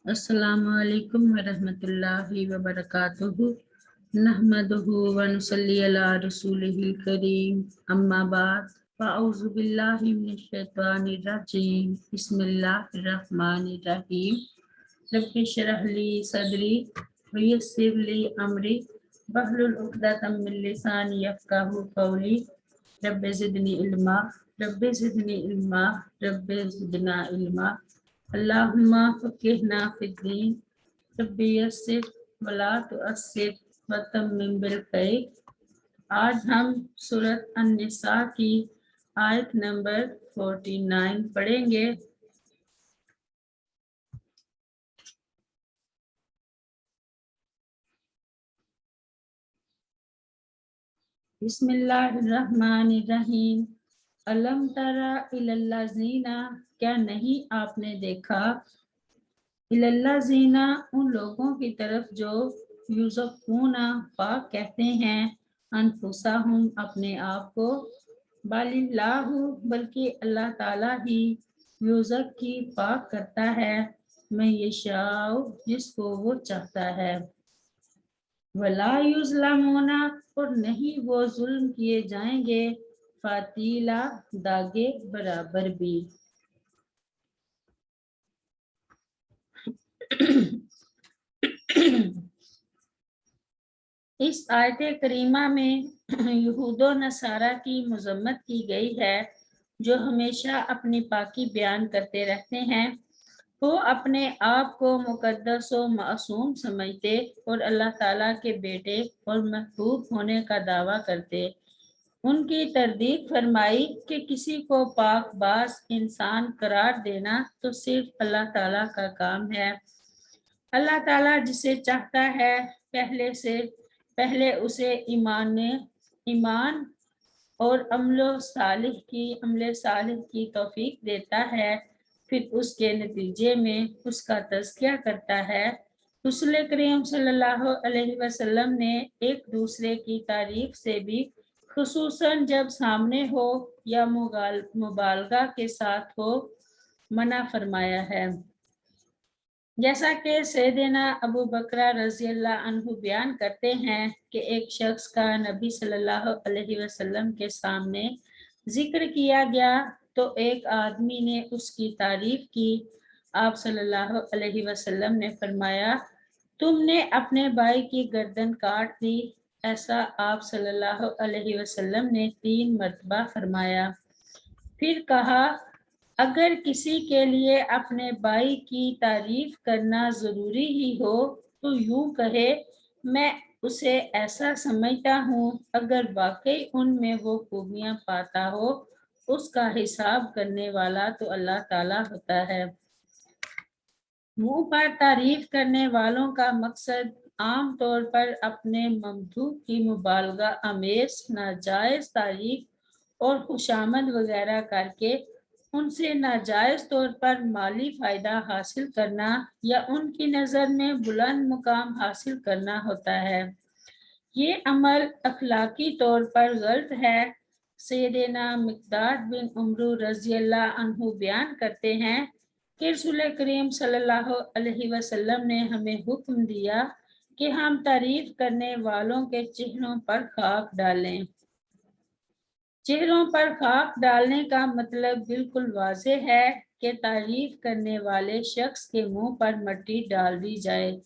अस्सलामु अलैकुम वरहमतुल्लाहि वबरकातुहू नहमदुहु व नुसल्ली अला रसूलिहिल करीम अम्मा बाद फ़अऊज़ु बिल्लाहि मिनश शैतानिर रजीम बिस्मिल्लाहिर रहमानिर रहीम रब्बि इश्रह ली सदरी व यस्सिर ली अमरी वहलुल उक़दतम मिन लिसानी यफ़क़हू क़ौली रब्बि ज़िदनी इल्मा रब्बि ज़िदनी इल्मा रब्बि ज़िदना इल्मा अल्लाहुम्मा फ़क़िहना फ़िद्दीन रब्बि यस्सिर वला तुअस्सिर वतम्मिम बिल खैर। आज हम सूरत अन-निसा की आयत नंबर 49 पढ़ेंगे। बिस्मिल्लाहिर्रहमानिर्रहीम। अलम तरा इलल्लज़ीना, क्या नहीं आपने देखा, इलल्लज़ीना उन लोगों की तरफ जो युज़क्कूना पाक कहते हैं, अनफुसहुम अपने आप को, बलिल्लाहु बल्कि अल्लाह ताला ही युज़क्की पाक करता है, मैं यशाउ जिसको वो चाहता है, वला युज़लमूना और नहीं वो जुल्म किए जाएंगे, फातीला दागे बराबर भी। इस आयत करीमा में यहूदो नसारा की मजम्मत की गई है, जो हमेशा अपनी पाकी बयान करते रहते हैं। वो अपने आप को मुकद्दस व मासूम समझते और अल्लाह ताला के बेटे और महबूब होने का दावा करते। उनकी तरदीद फरमाई कि किसी को पाक बाज इंसान करार देना तो सिर्फ अल्लाह ताला का काम है। अल्लाह ताला जिसे चाहता है पहले उसे ईमान और अमल सालिह की तौफीक देता है, फिर उसके नतीजे में उसका तज़किया करता है। रसूल करीम सल्लल्लाहु अलैहि वसल्लम ने एक दूसरे की तारीफ से भी, खुसूसन जब सामने हो या मुबालगा के साथ हो, मना फरमाया है। जैसा कि सैयदना अबू बकरा रज़ियल्लाहु अन्हु बयान करते हैं कि एक शख्स का नबी सल्लल्लाहु अलैहि वसल्लम के सामने जिक्र किया गया तो एक आदमी ने उसकी तारीफ की। आप सल्लल्लाहु अलैहि वसल्लम ने फरमाया, तुमने अपने भाई की गर्दन काट दी। ऐसा आप सल्लल्लाहु अलैहि वसल्लम ने 3 मरतबा फरमाया। फिर कहा, अगर किसी के लिए अपने भाई की तारीफ करना जरूरी ही हो तो यूं कहे, मैं उसे ऐसा समझता हूँ, अगर वाकई उनमें वो खूबियां पाता हो, उसका हिसाब करने वाला तो अल्लाह ताला होता है। मुंह पर तारीफ करने वालों का मकसद आम तौर पर अपने ममदूह की मुबालगा आमेज नाजायज तारीफ और खुशामद वगैरह करके उनसे नाजायज तौर पर माली फायदा हासिल करना या उनकी नज़र में बुलंद मुकाम हासिल करना होता है। ये अमल अखलाकी तौर पर गलत है। सैयदना मिक़दाद बिन उमरू रज़ियल्लाहु अन्हु बयान करते हैं कि रसूल करीम सल्लल्लाहु अलैहि वसल्लम ने हमें हुक्म दिया कि हम तारीफ करने वालों के चेहरों पर खाक डालें। चेहरों पर खाक डालने का मतलब बिल्कुल वाज़ेह है कि तारीफ करने वाले शख्स के मुंह पर मिट्टी डाल दी जाए।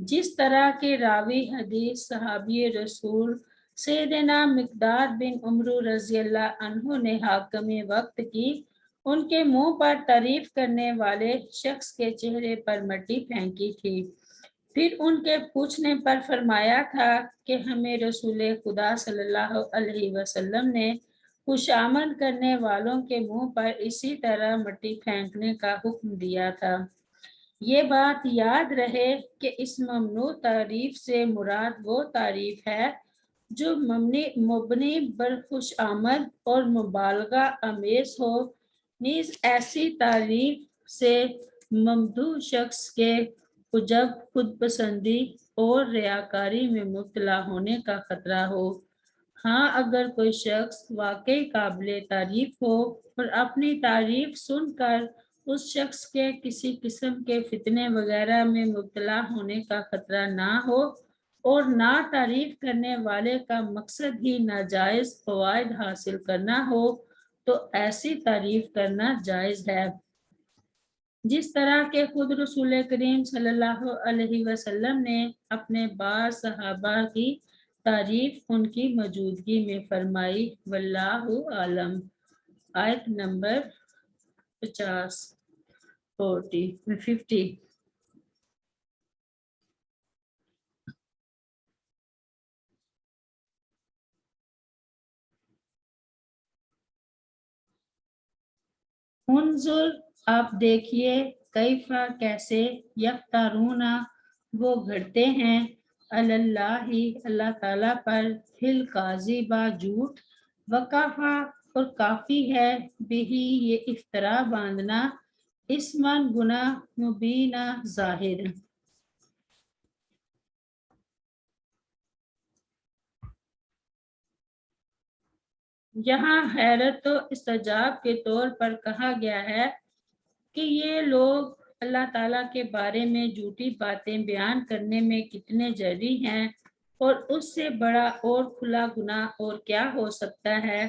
जिस तरह के रावी हदीस सहाबी रसूल सैयदना मिक़दाद बिन उमरू रज़ियल्लाहु अन्हु ने हाकिम वक्त की, उनके मुंह पर तारीफ करने वाले शख्स के चेहरे पर मिट्टी फेंकी थी। फिर उनके पूछने पर फरमाया था कि हमें रसूल खुदा सल्लल्लाहु अलैहि वसल्लम ने खुशामद करने वालों के मुंह पर इसी तरह मिट्टी फेंकने का हुक्म दिया था। ये बात याद रहे कि इस ममनू तारीफ से मुराद वो तारीफ है जो मुबनी बर खुशामद और मुबालगा अमेज हो। नीज ऐसी तारीफ से ममदू शख्स के उजब, खुद पसंदी और रियाकारी में मुब्तला होने का खतरा हो। हाँ, अगर कोई शख्स वाकई काबिल तारीफ हो और अपनी तारीफ सुनकर उस शख्स के किसी किस्म के फितने वगैरह में मुब्तला होने का खतरा ना हो और ना तारीफ करने वाले का मकसद ही नाजायज फवायद हासिल करना हो तो ऐसी तारीफ करना जायज है। जिस तरह के खुद रसूल करीम सल्लल्लाहु अलैहि वसल्लम ने अपने बाज़ सहाबा की तारीफ उनकी मौजूदगी में फरमाई। वल्लाहु आलम। आयत नंबर 50 50। उन्जुर, आप देखिए, कैफा कैसे, यफ्तारूना वो घड़ते हैं, अलल्लाहि अल्लाह ताला पर, फिल काजिबा झूठ, वकाफा और काफी है, बिही ये इफ्तरा बांधना, इसमान गुना, मुबीना जाहिर। यहाँ हैरत तो इस्तजाब के तौर पर कहा गया है कि ये लोग अल्लाह ताला के बारे में झूठी बातें बयान करने में कितने जर्री हैं और उससे बड़ा और खुला गुनाह और क्या हो सकता है।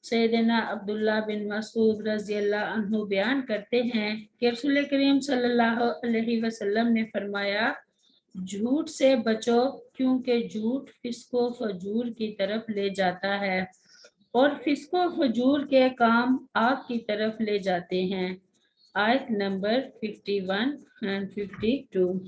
सैयदना अब्दुल्ला बिन मसूद रज़ी अल्लाह अन्हु बयान करते हैं कि रसूल करीम सल्लल्लाहु अलैहि वसल्लम ने फरमाया, झूठ से बचो क्योंकि झूठ फिस्को फजूर की तरफ ले जाता है और फिस्को फजूर के काम आग की तरफ ले जाते हैं। आयत नंबर 51 and 52।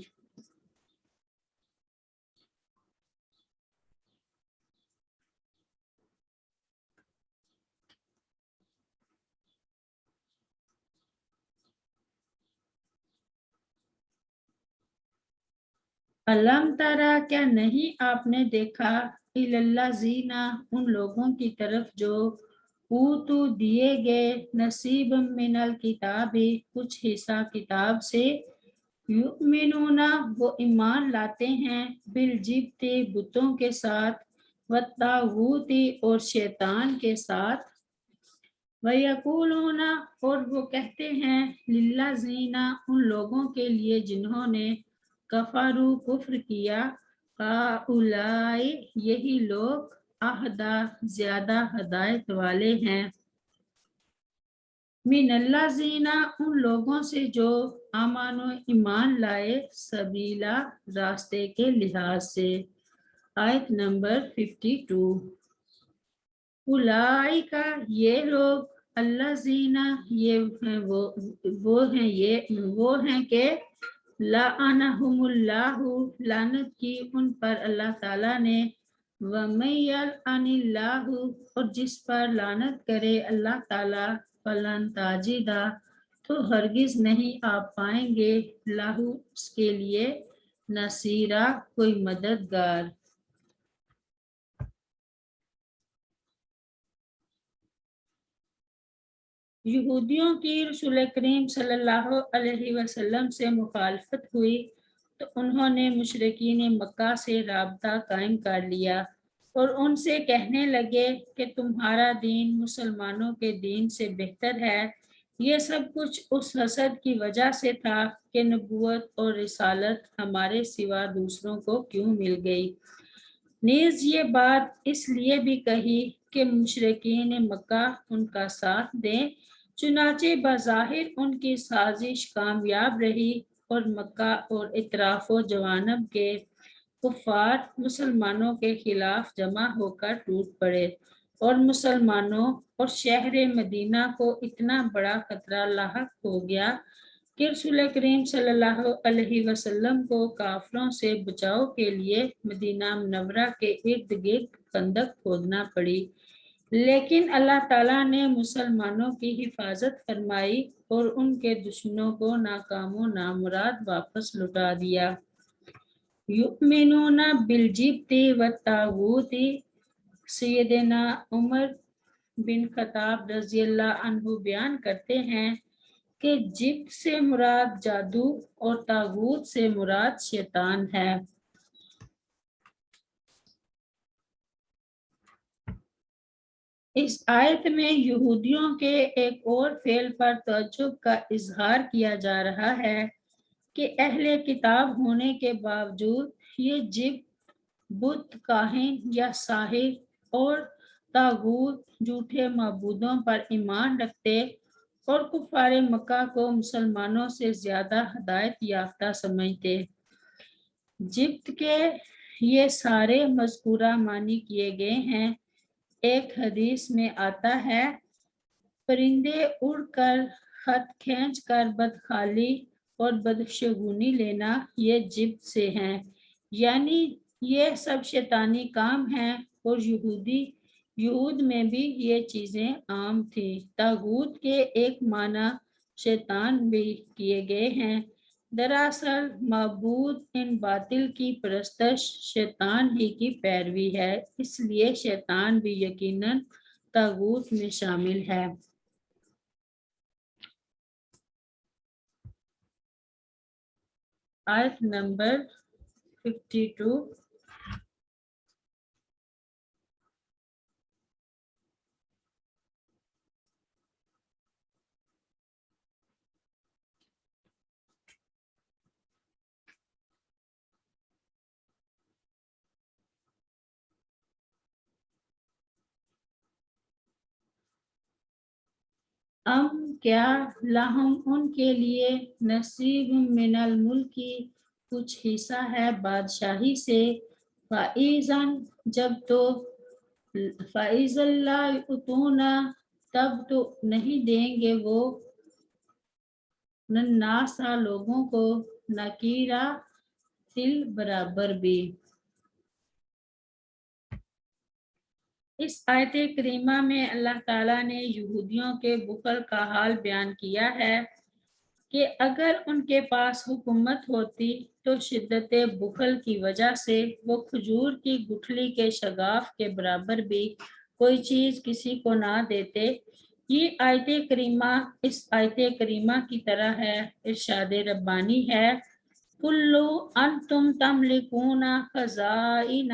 अलम तारा, क्या नहीं आपने देखा, इलल्लाज़ीना उन लोगों की तरफ जो ऊतु दिए गए, नसीब मिनल किताबी कुछ हिस्सा किताब से, युमिनूना वो ईमान लाते हैं, बिल जिब्ति बुतों के साथ, वत्तागूती और शैतान के साथ, वयकूलूना और वो कहते हैं, लिल्लाज़ीना उन लोगों के लिए जिन्होंने कफारू कुफ्र किया, हाउलाई यही लोग अहदा ज्यादा हदायत वाले हैं, मिनल्लाज़ीना उन लोगों से जो आमानो ईमान लाए, सबीला रास्ते के लिहाज से। आयत नंबर 52। उलाई का ये लोग, अल्लाह जीना ये हैं वो हैं ये वो हैं के लाअनहुमुल्लाहु लानत की उन पर अल्लाह ताला ने, वमैयल अनिल्लाहु और जिस पर लानत करे अल्लाह ताला, फलन ताजिदा तो हरगिज नहीं आप पाएंगे, लाहू उसके लिए, नसीरा कोई मददगार। यहूदियों की रसूल करीम सल्लल्लाहु अलैहि वसल्लम से मुखालफत हुई तो उन्होंने मुशरिकीन मक्का से राबता कायम कर लिया और उनसे कहने लगे कि तुम्हारा दीन मुसलमानों के दीन से बेहतर है। ये सब कुछ उस हसद की वजह से था कि नबूवत और रिसालत हमारे सिवा दूसरों को क्यों मिल गई। नीज ये बात इसलिए भी कही कि मुशरिकीन मक्का उनका साथ दें, चुनाचे बज़ाहिर उनकी साजिश कामयाब रही और मक्का और इतराफ़ो जवानब के कुफ़ार मुसलमानों के खिलाफ जमा होकर टूट पड़े और मुसलमानों और शहर मदीना को इतना बड़ा खतरा लाहक हो गया कि रसूल करीम सल्लल्लाहु अलैहि वसल्लम को काफिरों से बचाव के लिए मदीना मुनव्वरा के इर्द गिर्द खंदक खोदना पड़ी। लेकिन अल्लाह ताला ने मुसलमानों की हिफाजत फरमाई और उनके दुश्मनों को नाकामो नामुराद वापस लौटा दिया। युमिनूना बिलजिब्ति व तागूती, सैयदना उमर बिन खताब रज़ी अल्लाह अन्हु बयान करते हैं कि जिब्त से मुराद जादू और तागूत से मुराद शैतान है। اس آیت میں یہودیوں کے ایک اور فعل پر تعجب کا اظہار کیا جا رہا ہے کہ اہل کتاب ہونے کے باوجود یہ جبت، بت، کاہن یا ساحر اور طاغوت، جھوٹے معبودوں پر ایمان رکھتے اور کفار مکہ کو مسلمانوں سے زیادہ ہدایت یافتہ سمجھتے۔ جبت کے یہ سارے مذکورہ معنی کیے گئے ہیں۔ ایک حدیث میں آتا ہے، پرندے اڑ کر، خط کھینچ کر بدخالی اور بدشگونی لینا یہ جبت سے ہیں، یعنی یہ سب شیطانی کام ہیں، اور یہود میں بھی یہ چیزیں عام تھیں۔ طاغوت کے ایک معنی شیطان بھی کیے گئے ہیں۔ دراصل معبود ان باطل کی پرستش شیطان ہی کی پیروی ہے، اس لیے شیطان بھی یقیناً طاغوت میں شامل ہے۔ آیت نمبر 52۔ کیا لہم ان کے لیے نصیب من الملک کی کچھ حصہ ہے بادشاہی سے، فَإِذًا جب تو، فَإِذًا لَا يُؤْتُونَ تب تو نہیں دیں گے وہ، النَّاسَ لوگوں کو، نَکِیرًا تل برابر بھی۔ اس آیت کریمہ میں اللہ تعالیٰ نے یہودیوں کے بخل کا حال بیان کیا ہے کہ اگر ان کے پاس حکومت ہوتی تو شدت بخل کی وجہ سے وہ کھجور کی گٹھلی کے شگاف کے برابر بھی کوئی چیز کسی کو نہ دیتے۔ یہ آیت کریمہ اس آیت کریمہ کی طرح ہے، ارشاد ربانی ہے، کلو انتم تملکون خزائن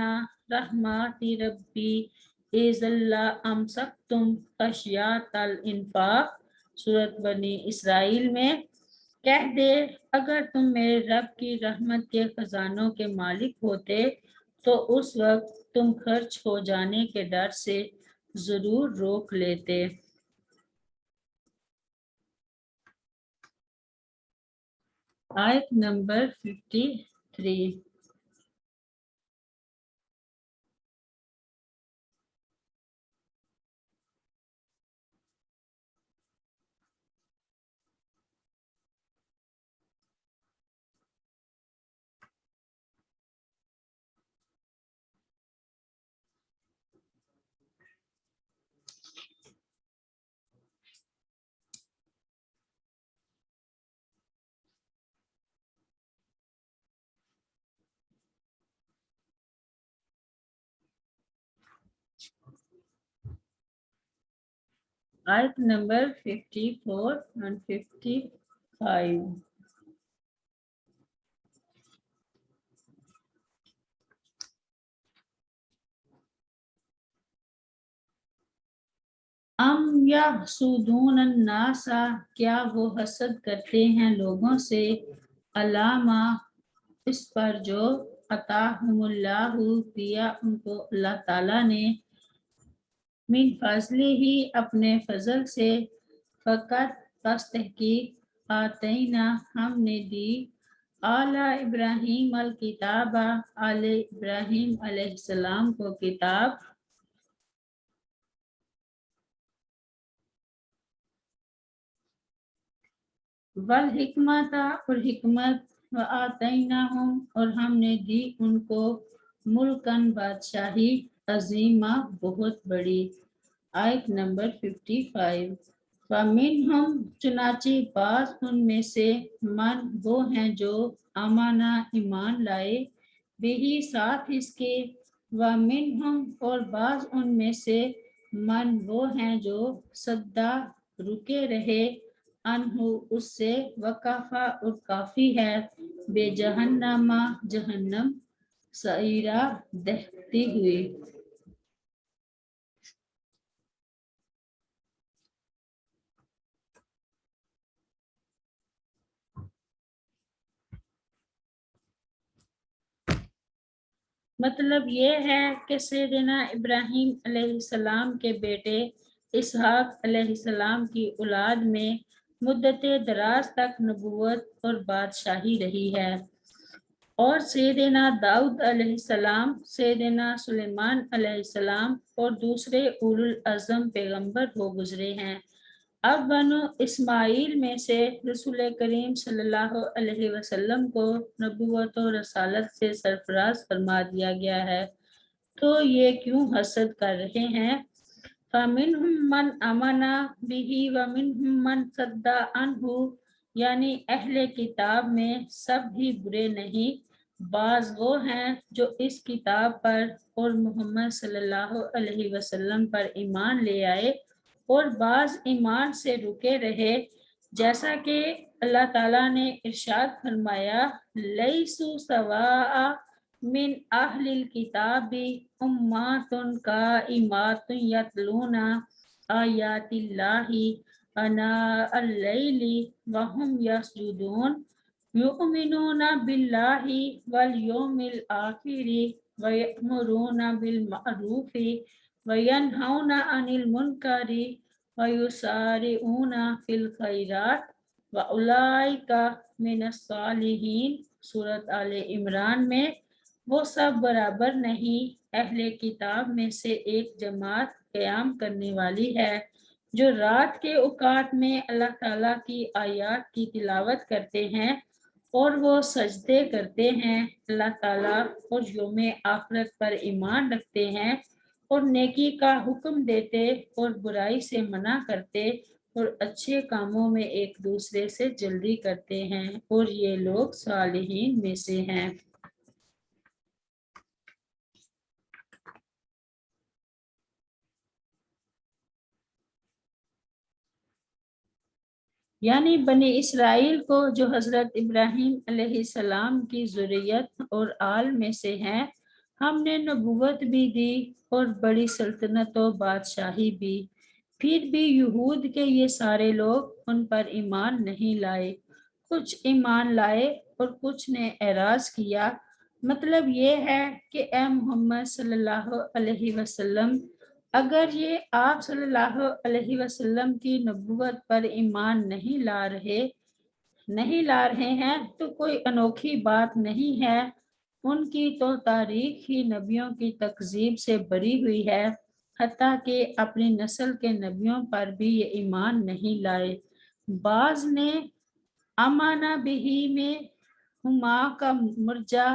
رحمت ربی اذ اللہ امسکتم خشیات الانفاق، سورۃ بنی اسرائیل میں۔ کہہ دے، اگر تم میرے رب کی رحمت کے خزانوں کے مالک ہوتے تو اس وقت تم خرچ ہو جانے کے ڈر سے ضرور روک لیتے۔ آیت نمبر 53۔ آیت نمبر 54 and 55۔ یحسدون الناس، کیا وہ حسد کرتے ہیں لوگوں سے، علامہ اس پر جو عطاہم اللہ دیا ان کو اللہ تعالیٰ نے، من فضل ہی اپنے فضل سے، فقط پس تحقیق، آتینا ہم نے دی، اعلیٰ ابراہیم الکتاب، آل ابراہیم علیہ السلام کو کتاب، والحکمت اور حکمت، وآتیناہم اور ہم نے دی ان کو، ملکن بادشاہی، عظیمہ بہت بڑی۔ آیت نمبر 55۔ فَمِنْهُمْ چنانچہ بعض ان میں سے، من وہ ہیں جو آمانہ ایمان لائے، بہی ساتھ اس کے، وَمِنْهُمْ اور بعض ان میں سے، من وہ ہیں جو صدّا رکے رہے، انہو اس سے، وکفا اور کافی ہے، بے جہنم جہنم، سعیرا دہتی ہوئی۔ مطلب یہ ہے کہ سیدنا ابراہیم علیہ السلام کے بیٹے اسحاق علیہ السلام کی اولاد میں مدت دراز تک نبوت اور بادشاہی رہی ہے، اور سیدنا داؤد علیہ السلام، سیدنا سلیمان علیہ السلام اور دوسرے اولو العزم پیغمبر ہو گزرے ہیں۔ اب بنو اسماعیل میں سے رسول کریم صلی اللہ علیہ وسلم کو نبوت و رسالت سے سرفراز فرما دیا گیا ہے، تو یہ کیوں حسد کر رہے ہیں؟ فَمِنْهُمْ مَنْ آمَنَ بِهِ وَمِنْهُمْ مَنْ صَدَّ عَنْهُ، یعنی اہل کتاب میں سب بھی برے نہیں، بعض وہ ہیں جو اس کتاب پر اور محمد صلی اللہ علیہ وسلم پر ایمان لے آئے، اور بعض ایمان سے رکے رہے، جیسا کہ اللہ تعالیٰ نے ارشاد فرمایا لیسو سواء من اہل الکتاب امات قائمات یتلون آیات اللہ آناء اللیل وهم یسجدون یؤمنون باللہ والیوم الآخر ویأمرون بالمعروف وینہون عن المنکر ویسارعون فی الخیرات وَأُولَئِکَ مِنَ الصَّالِحِینَ۔ سورۃ آل عمران میں وہ سب برابر نہیں، اہل کتاب میں سے ایک جماعت قیام کرنے والی ہے جو رات کے اوقات میں اللہ تعالیٰ کی آیات کی تلاوت کرتے ہیں اور وہ سجدے کرتے ہیں، اللہ تعالیٰ اور یوم آخرت پر ایمان رکھتے ہیں، اور نیکی کا حکم دیتے اور برائی سے منع کرتے اور اچھے کاموں میں ایک دوسرے سے جلدی کرتے ہیں، اور یہ لوگ صالحین میں سے ہیں۔ یعنی بنی اسرائیل کو جو حضرت ابراہیم علیہ السلام کی ذریت اور آل میں سے ہیں، ہم نے نبوت بھی دی اور بڑی سلطنت و بادشاہی بھی، پھر بھی یہود کے یہ سارے لوگ ان پر ایمان نہیں لائے، کچھ ایمان لائے اور کچھ نے اعراض کیا۔ مطلب یہ ہے کہ اے محمد صلی اللہ علیہ وسلم، اگر یہ آپ صلی اللہ علیہ وسلم کی نبوت پر ایمان نہیں لا رہے ہیں تو کوئی انوکھی بات نہیں ہے، ان کی تو تاریخ ہی نبیوں کی تکذیب سے بری ہوئی ہے، حتیٰ کہ اپنی نسل کے نبیوں پر بھی یہ ایمان نہیں لائے۔ بعض نے آمنا بہی میں ہما کا مرجع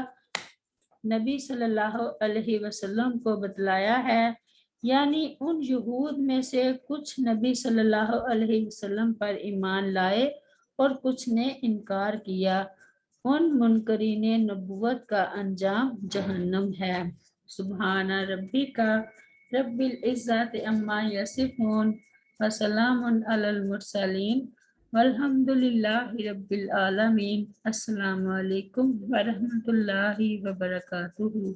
نبی صلی اللہ علیہ وسلم کو بتلایا ہے، یعنی ان یہود میں سے کچھ نبی صلی اللہ علیہ وسلم پر ایمان لائے اور کچھ نے انکار کیا، ان منکرین نبوت کا انجام جہنم ہے۔ سبحان ربک رب العزت عما یصفون وسلام علی المرسلین والحمد للہ رب العالمین۔ السلام علیکم ورحمۃ اللہ وبرکاتہ۔